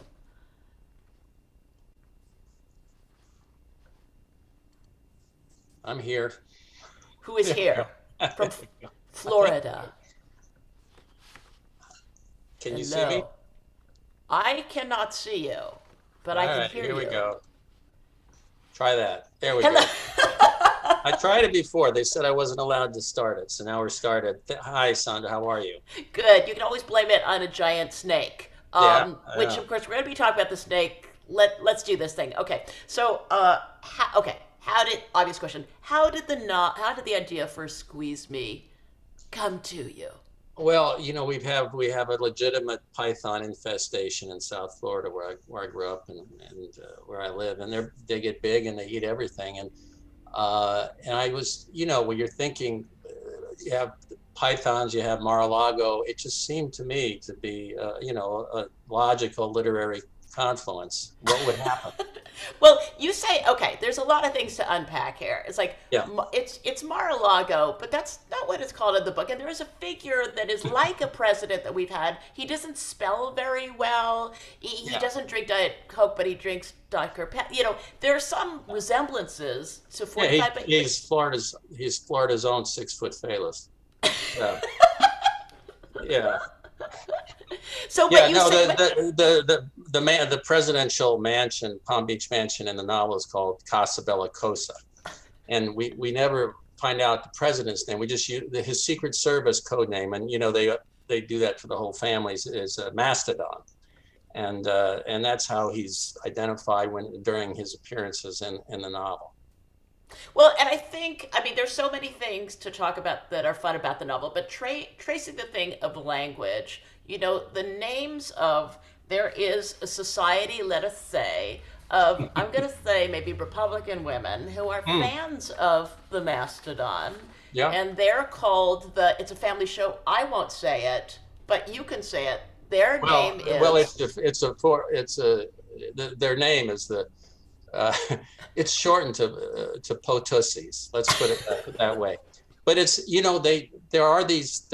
I'm here. Who is here? From Florida. Can you see me? I cannot see you, but I can hear you. Here we go. Try that. There we go. I tried it before. They said I wasn't allowed to start it, so now we're started. Hi, Sandra. How are you? Good. You can always blame it on a giant snake. Which, of course, we're going to be talking about the snake. Let's do this thing. Okay. So, obvious question. How did the idea for Squeeze Me come to you? Well, you know, we have a legitimate python infestation in South Florida where I grew up and where I live, and they get big and they eat everything. And I was, you know, when you're thinking, you have pythons, you have Mar-a-Lago, it just seemed to me to be, a logical literary confluence. What would happen? Well, you say, okay, there's a lot of things to unpack here. It's like, it's Mar-a-Lago, but that's not what it's called in the book. And there is a figure that is like a president that we've had. He doesn't spell very well. He doesn't drink Diet Coke, but he drinks Dr. Pepper. You know, there are some resemblances to 45. He's Florida's own 6-foot phallus. Yeah. So the presidential mansion, Palm Beach mansion in the novel is called Casa Bellicosa, and we never find out the president's name. We just use his Secret Service code name, and you know they do that for the whole family. Is Mastodon, and that's how he's identified during his appearances in the novel. Well, and I mean, there's so many things to talk about that are fun about the novel, but tracing the thing of language, you know, the names of, there is a society, let us say, of, I'm going to say maybe Republican women who are fans of the Mastodon. Yeah. And they're called it's a family show. I won't say it, but you can say it. Their name is. Well, their name is it's shortened to Potussies. Let's put it that way. But it's, you know, there are these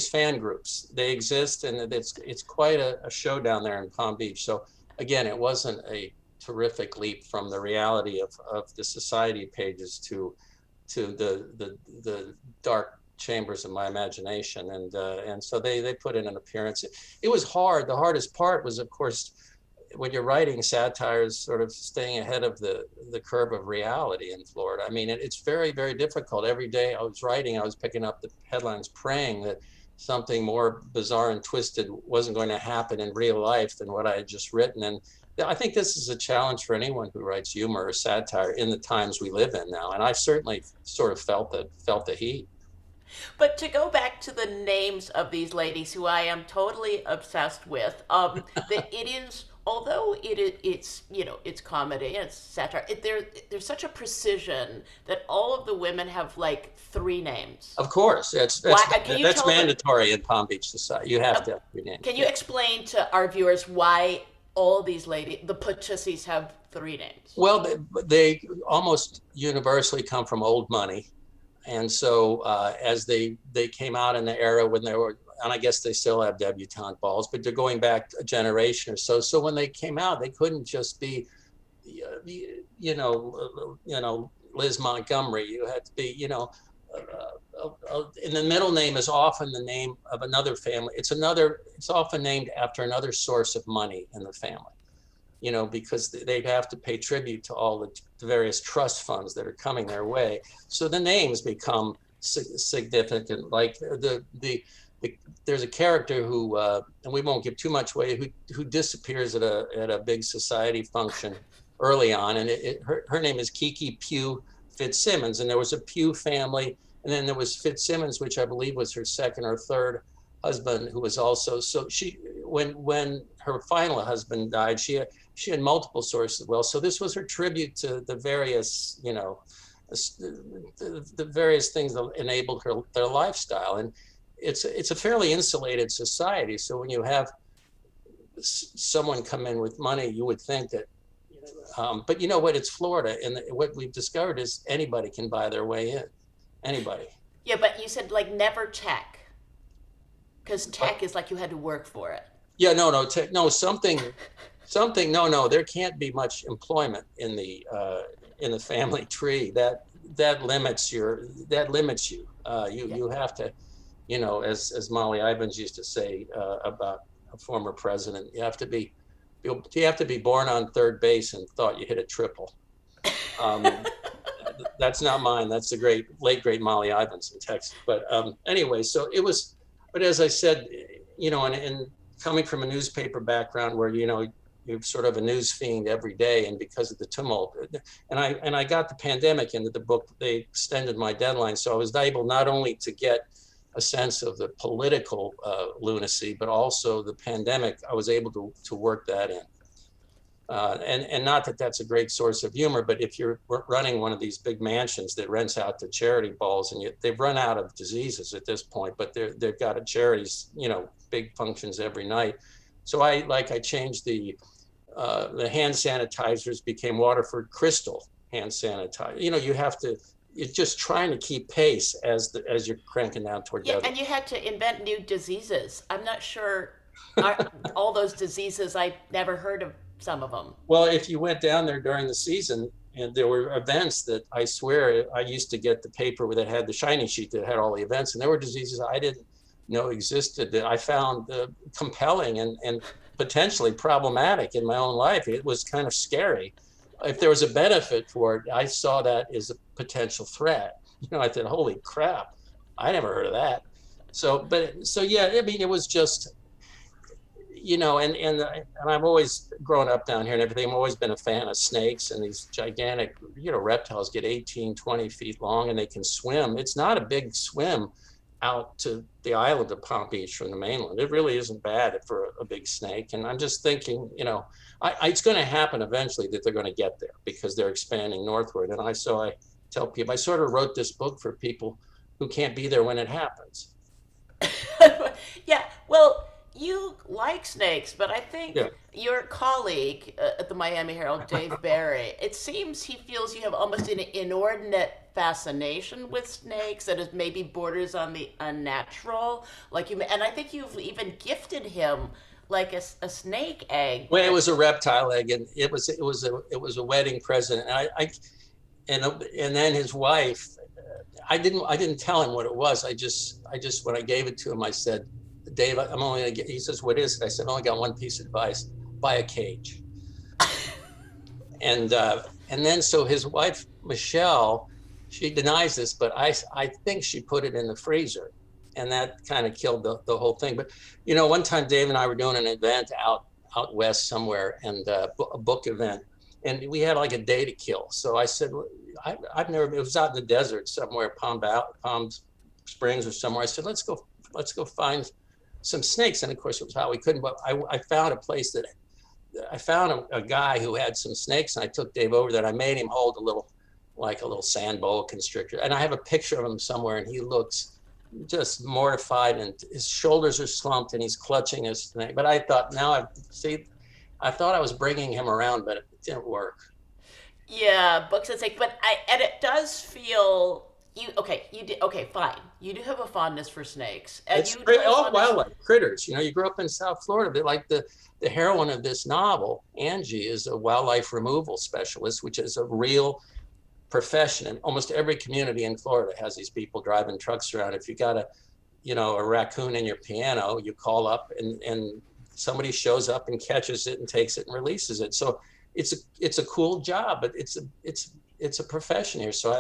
fan groups. They exist, and it's quite a show down there in Palm Beach. So again, it wasn't a terrific leap from the reality of the society pages to to the dark chambers of my imagination, and so they put in an appearance. It was hard. The hardest part was, of course, when you're writing satire, is sort of staying ahead of the curve of reality in Florida. I mean, it's very, very difficult. Every day I was writing, I was picking up the headlines, praying that something more bizarre and twisted wasn't going to happen in real life than what I had just written. And I think this is a challenge for anyone who writes humor or satire in the times we live in now. And I certainly sort of felt the heat. But to go back to the names of these ladies, who I am totally obsessed with, it is, although it's it's comedy and it's satire, there's such a precision that all of the women have like 3 names. Of course, that's mandatory in Palm Beach society. You have to have 3 names. Can you explain to our viewers why all these ladies, the Patricies, have 3 names? Well, they almost universally come from old money. And so as they came out in the era when they were, and I guess they still have debutante balls, but they're going back a generation or so. So when they came out, they couldn't just be, Liz Montgomery. You had to be, and the middle name is often the name of another family. It's often named after another source of money in the family, because they'd have to pay tribute to all the various trust funds that are coming their way. So the names become significant. Like there's a character who, and we won't give too much away, who disappears at a big society function early on, and her name is Kiki Pugh Fitzsimmons, and there was a Pugh family, and then there was Fitzsimmons, which I believe was her 2nd or 3rd husband, who was also, so she, when her final husband died, she had multiple sources of wealth. So this was her tribute to the various, the various things that enabled their lifestyle. And it's a fairly insulated society. So when you have someone come in with money, you would think that, but you know what, it's Florida. And what we've discovered is anybody can buy their way in, anybody. Yeah, but you said like never tech, because tech is like you had to work for it. Yeah, something, there can't be much employment in the family tree. That limits you. You have to, as Molly Ivins used to say about a former president, you have to be born on third base and thought you hit a triple. That's not mine. That's the late great Molly Ivins in Texas. But anyway, so it was. But as I said, and coming from a newspaper background where you're sort of a news fiend every day, and because of the tumult, and I got the pandemic into the book, they extended my deadline, so I was able not only to get a sense of the political lunacy, but also the pandemic. I was able to work that in. And not that that's a great source of humor, but if you're running one of these big mansions that rents out to charity balls, and they've run out of diseases at this point, but they've got charities, big functions every night. So I changed the hand sanitizers became Waterford Crystal hand sanitizer. You're just trying to keep pace as you're cranking down toward death. And you had to invent new diseases. I'm not sure all those diseases, I never heard of some of them. Well, if you went down there during the season, and there were events that I swear I used to get the paper that had the shiny sheet that had all the events, and there were diseases I didn't know existed that I found compelling and potentially problematic in my own life. It was kind of scary. If there was a benefit for it, I saw that as a potential threat. I thought, holy crap, I never heard of that. So yeah, I mean, it was just, and I've always grown up down here and everything. I've always been a fan of snakes, and these gigantic, reptiles get 18, 20 feet long, and they can swim. It's not a big swim out to the island of Palm Beach from the mainland. It really isn't bad for a big snake. And I'm just thinking, it's going to happen eventually that they're going to get there because they're expanding northward. And I tell people, I sort of wrote this book for people who can't be there when it happens. Yeah, well, you like snakes, but I think your colleague at the Miami Herald, Dave Barry, it seems he feels you have almost an inordinate fascination with snakes that is maybe borders on the unnatural. And I think you've even gifted him like a snake egg. Well, it was a reptile egg, and it was a wedding present. And then his wife, I didn't tell him what it was. I just when I gave it to him, I said, Dave, I'm only gonna get, he says, what is it? I said, I only got one piece of advice: buy a cage. And then so his wife, Michelle, she denies this, but I think she put it in the freezer, and that kind of killed the whole thing. But, you know, one time Dave and I were doing an event out west somewhere, and a book event, and we had like a day to kill. So I said, I've never, it was out in the desert somewhere, Palm Springs or somewhere. I said, let's go find some snakes. And of course it was how we couldn't, but I found a place that I found a guy who had some snakes, and I took Dave over there, and I made him hold a little sand boa constrictor. And I have a picture of him somewhere, and he looks just mortified, and his shoulders are slumped, and he's clutching his snake. But I thought, I thought I was bringing him around, but it didn't work. Yeah, books and snakes, but it does feel fine. You do have a fondness for snakes. And It's all wildlife critters. You know, you grew up in South Florida, but like the heroine of this novel, Angie, is a wildlife removal specialist, which is a real profession. And almost every community in Florida has these people driving trucks around. If you got a raccoon in your piano, you call up and somebody shows up and catches it and takes it and releases it. So it's a cool job, but it's a profession here. So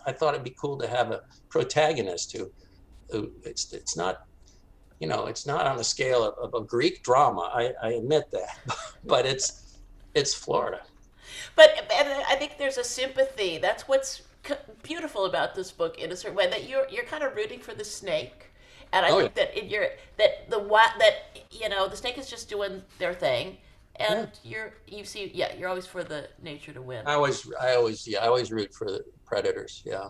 I thought it'd be cool to have a protagonist who it's not, you know, it's not on the scale of a Greek drama. I admit that, but it's Florida. But I think there's a sympathy. That's what's beautiful about this book in a certain way, that you're kind of rooting for the snake, and I think that the snake is just doing their thing, and you're always for the nature to win. I always root for the predators. Yeah.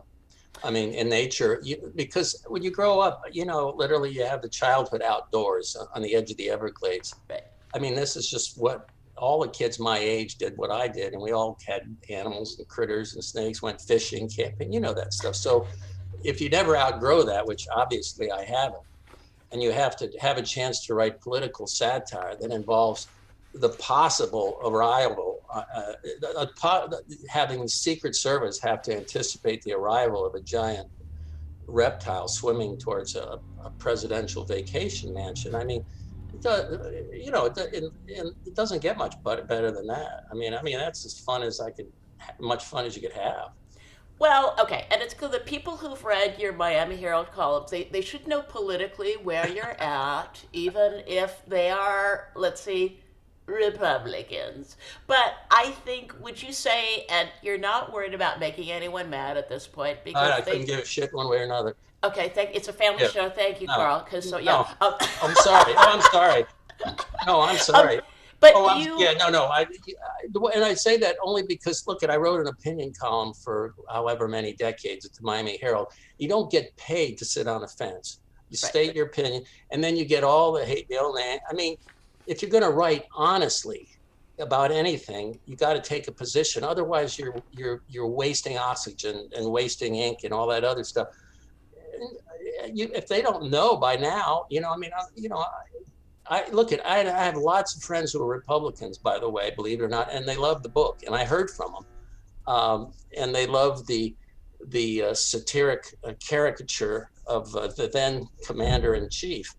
I mean, in nature, because when you grow up, you know, literally you have the childhood outdoors on the edge of the Everglades. Right. I mean, this is just what all the kids my age did, what I did, and we all had animals and critters and snakes, went fishing, camping, you know, that stuff. So if you never outgrow that, which obviously I haven't, and you have to have a chance to write political satire that involves the possible arrival, having the Secret Service have to anticipate the arrival of a giant reptile swimming towards a presidential vacation mansion. I mean, it doesn't get much better than that. I mean, that's as much fun as you could have. Well, okay, and it's cool. The people who've read your Miami Herald columns, they should know politically where you're at, even if they are, let's see, Republicans. But I think, would you say, and you're not worried about making anyone mad at this point, because I couldn't give a shit one way or another. Okay, it's a family show. Thank you, Carl. I'm sorry. I'm sorry. No, I'm sorry. But and I say that only because, look, I wrote an opinion column for however many decades at the Miami Herald. You don't get paid to sit on a fence. You state your opinion, and then you get all the hate mail. I mean, if you're going to write honestly about anything, you got to take a position. Otherwise, you're wasting oxygen and wasting ink and all that other stuff. If they don't know by now, I have lots of friends who are Republicans, by the way, believe it or not, and they love the book, and I heard from them, and they love the satiric caricature of the then commander-in-chief,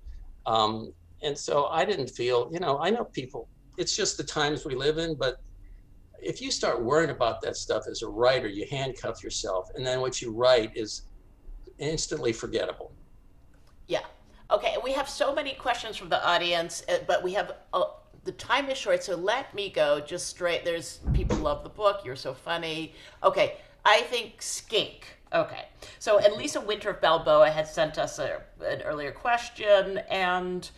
and so I didn't feel, I know people, it's just the times we live in, but if you start worrying about that stuff as a writer, you handcuff yourself, and then what you write is instantly forgettable. Yeah. Okay, we have so many questions from the audience, but we have the time is short, so let me go just straight. There's people love the book. You're so funny. Okay, I think skink. Okay, so and Lisa Winter of Balboa had sent us an earlier question, and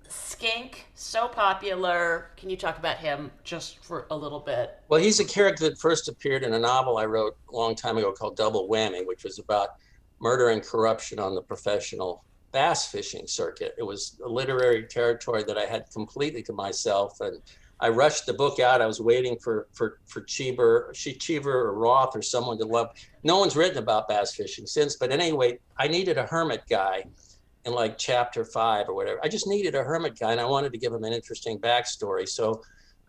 skink, so popular. Can you talk about him just for a little bit? Well, he's a character that first appeared in a novel I wrote a long time ago called Double Whammy, which was about murder and corruption on the professional bass fishing circuit. It was a literary territory that I had completely to myself, and I rushed the book out. I was waiting for Cheever or Roth or someone to love. No one's written about bass fishing since, but anyway, I needed a hermit guy in like chapter 5 or whatever. I just needed a hermit guy, and I wanted to give him an interesting backstory. So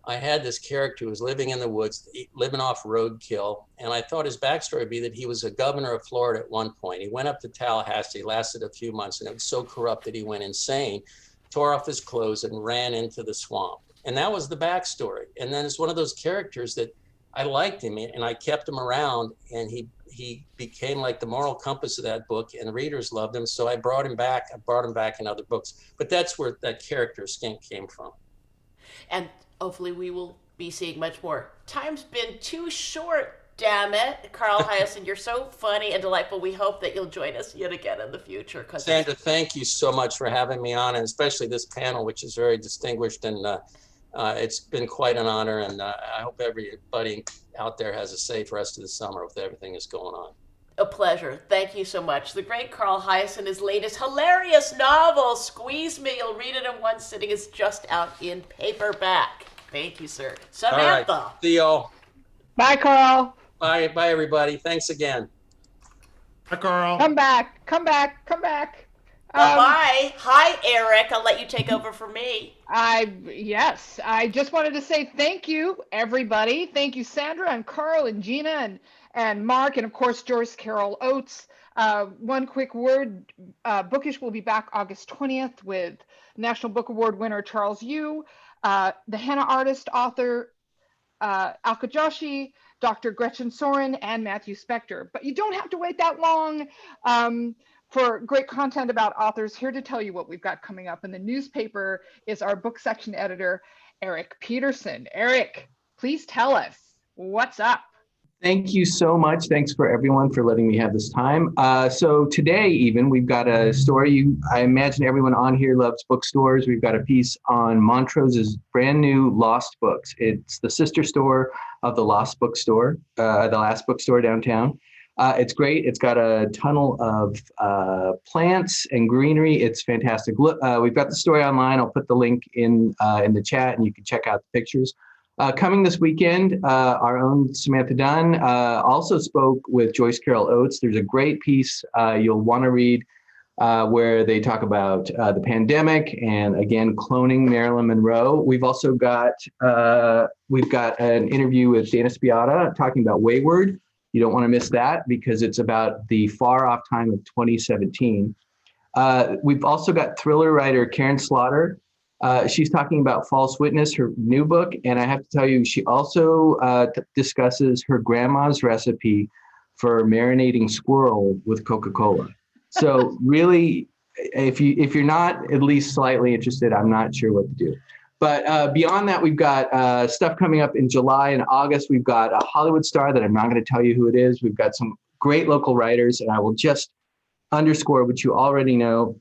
I had this character who was living in the woods, living off roadkill. And I thought his backstory would be that he was a governor of Florida at one point. He went up to Tallahassee, lasted a few months, and it was so corrupt that he went insane, tore off his clothes and ran into the swamp. And that was the backstory. And then it's one of those characters that I liked him and I kept him around, and he became like the moral compass of that book, and readers loved him. So I brought him back. I brought him back in other books, but that's where that character Skink came from. And hopefully we will be seeing much more. Time's been too short, damn it. Carl Hiaasen, you're so funny and delightful. We hope that you'll join us yet again in the future. Sandra, thank you so much for having me on, and especially this panel, which is very distinguished, and it's been quite an honor, and I hope everybody out there has a safe rest of the summer with everything that's going on. A pleasure. Thank you so much. The great Carl Hiaasen, his latest hilarious novel, Squeeze Me, you'll read it in one sitting, is just out in paperback. Thank you, sir. Samantha. All right. See y'all. Bye, Carl. Bye, everybody. Thanks again. Hi, Carl. Come back. Come back. Come back. Bye. Hi, Eric. I'll let you take over for me. Yes, I just wanted to say thank you, everybody. Thank you, Sandra and Carl and Gina and Mark, and of course, Joyce Carol Oates. One quick word, Bookish will be back August 20th with National Book Award winner Charles Yu, the henna artist, author Alka Joshi, Dr. Gretchen Soren, and Matthew Spector. But you don't have to wait that long for great content about authors. Here to tell you what we've got coming up in the newspaper is our book section editor, Eric Peterson. Eric, please tell us what's up. Thank you so much. Thanks for everyone for letting me have this time. So today even, we've got a story. I imagine everyone on here loves bookstores. We've got a piece on Montrose's brand new Lost Books. It's the sister store of the Lost Bookstore, the last bookstore downtown. It's great. It's got a tunnel of plants and greenery. It's fantastic. Look, we've got the story online. I'll put the link in the chat, and you can check out the pictures. Coming this weekend, our own Samantha Dunn also spoke with Joyce Carol Oates. There's a great piece you'll want to read where they talk about the pandemic and, again, cloning Marilyn Monroe. We've also got an interview with Dana Spiotta talking about Wayward. You don't want to miss that because it's about the far off time of 2017. We've also got thriller writer Karen Slaughter. She's talking about False Witness, her new book. And I have to tell you, she also discusses her grandma's recipe for marinating squirrel with Coca-Cola. So really, if you're not at least slightly interested, I'm not sure what to do. But beyond that, we've got stuff coming up in July and August. We've got a Hollywood star that I'm not going to tell you who it is. We've got some great local writers, and I will just underscore what you already know.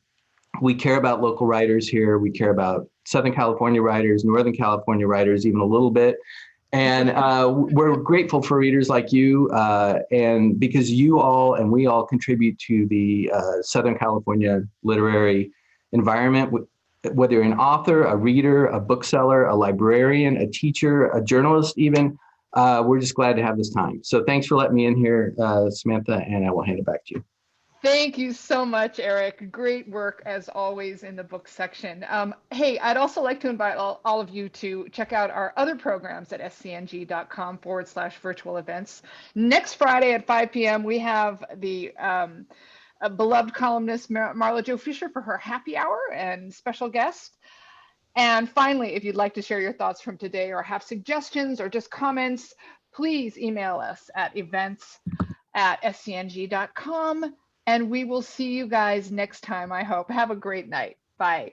We care about local writers here. We care about Southern California writers, Northern California writers, even a little bit. And we're grateful for readers like you, and because you all and we all contribute to the Southern California literary environment, whether you're an author, a reader, a bookseller, a librarian, a teacher, a journalist even, we're just glad to have this time. So thanks for letting me in here, Samantha, and I will hand it back to you. Thank you so much, Eric. Great work as always in the book section. Hey, I'd also like to invite all of you to check out our other programs at scng.com/virtual events. Next Friday at 5 p.m., we have the beloved columnist Marla Jo Fisher for her happy hour and special guest. And finally, if you'd like to share your thoughts from today or have suggestions or just comments, please email us at events@scng.com. And we will see you guys next time, I hope. Have a great night. Bye.